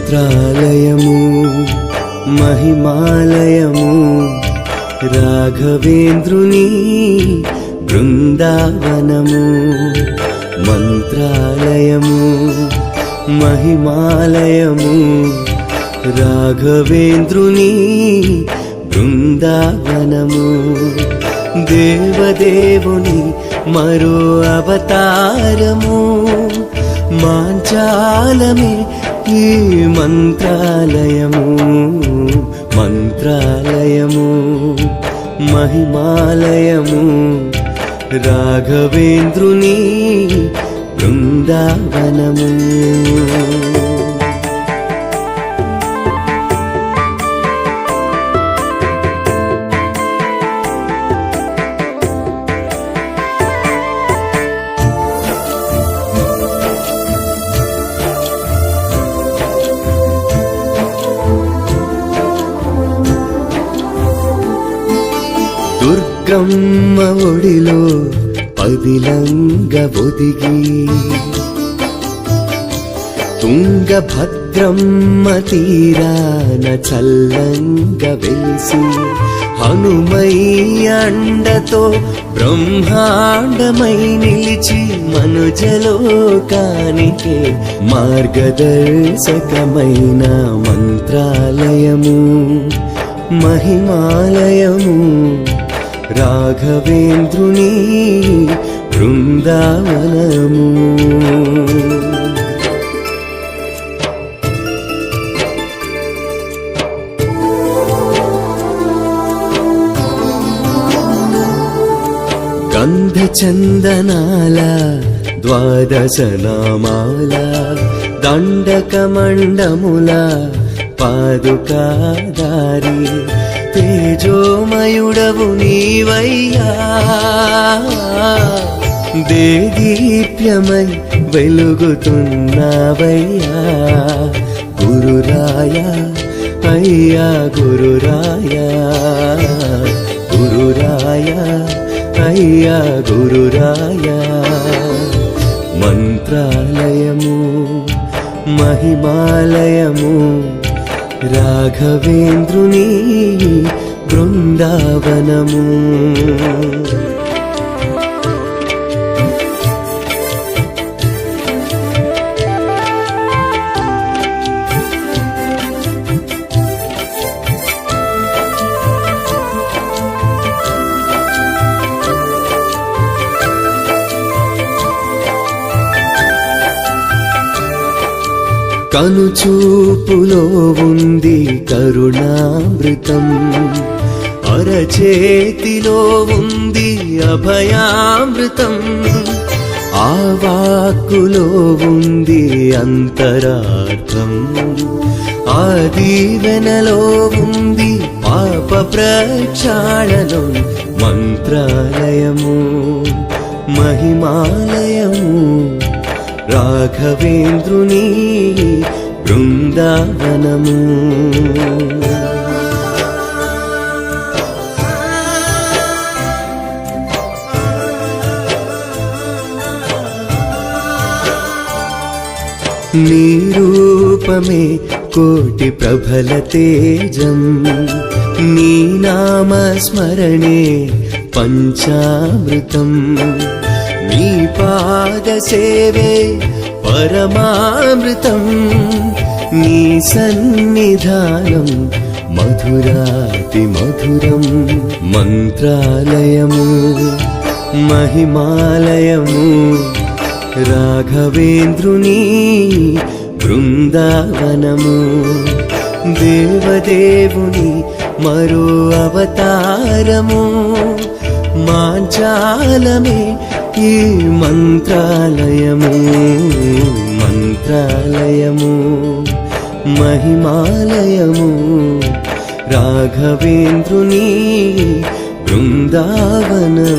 మంత్రాలయము మహిమాలయము రాఘవేంద్రుని బృందావనము. మంత్రాలయము మహిమాలయము రాఘవేంద్రుని బృందావనము. దేవదేవుని మరో అవతారము మాంచాలమే ఈ మంత్రాలయము. మంత్రాలయము మహిమాలయము రాఘవేంద్రుని బృందావనము. దుర్గమ్మ ఒడిలో పదిలంగ ఒదిగి తుంగభద్రమ్మ తీరాన చల్లంగ వెలిసి హనుమయ్య అండతో బ్రహ్మాండమై నిలిచి మనుజలోకానికే మార్గదర్శకమైన మంత్రాలయము మహిమాలయము రాఘవేంద్రుని బృందావనము. గంధచందనాల ద్వాదశ నామాల దండకమండముల పాదుకాదారి తేజోమయుడవు నీవయ్యా. దేదీప్యమై వెలుగుతున్నావయ్యా గురురాయ అయ్యా గురురాయ. గురురాయ అయ్యా గురురాయ. మంత్రాలయము మహిమాలయము రాఘవేంద్రుని బృందావనము. కనుచూపులో ఉంది కరుణామృతం అరచేతిలో ఉంది అభయామృతం. ఆ వాక్కులో ఉంది అంతరార్థం ఆ దీవెనలో ఉంది పాప ప్రక్షాళనం. మంత్రాలయము మహిమాలయము రాఘవేంద్రుని బృందావనము. నీ రూపమే కోటి ప్రభల తేజం నీ నామస్మరణే పంచామృతం. నీ పాద సేవే పరమామృతం. నీ సన్నిధానం మధురాతి మధురం. మంత్రాలయము మహిమాలయము రాఘవేంద్రుని బృందావనము. దేవదేవుని మరో అవతారము మాంచాలమే ఈ మంత్రాలయము. మంత్రాలయము మహిమాలయము రాఘవేంద్రుని బృందావనము.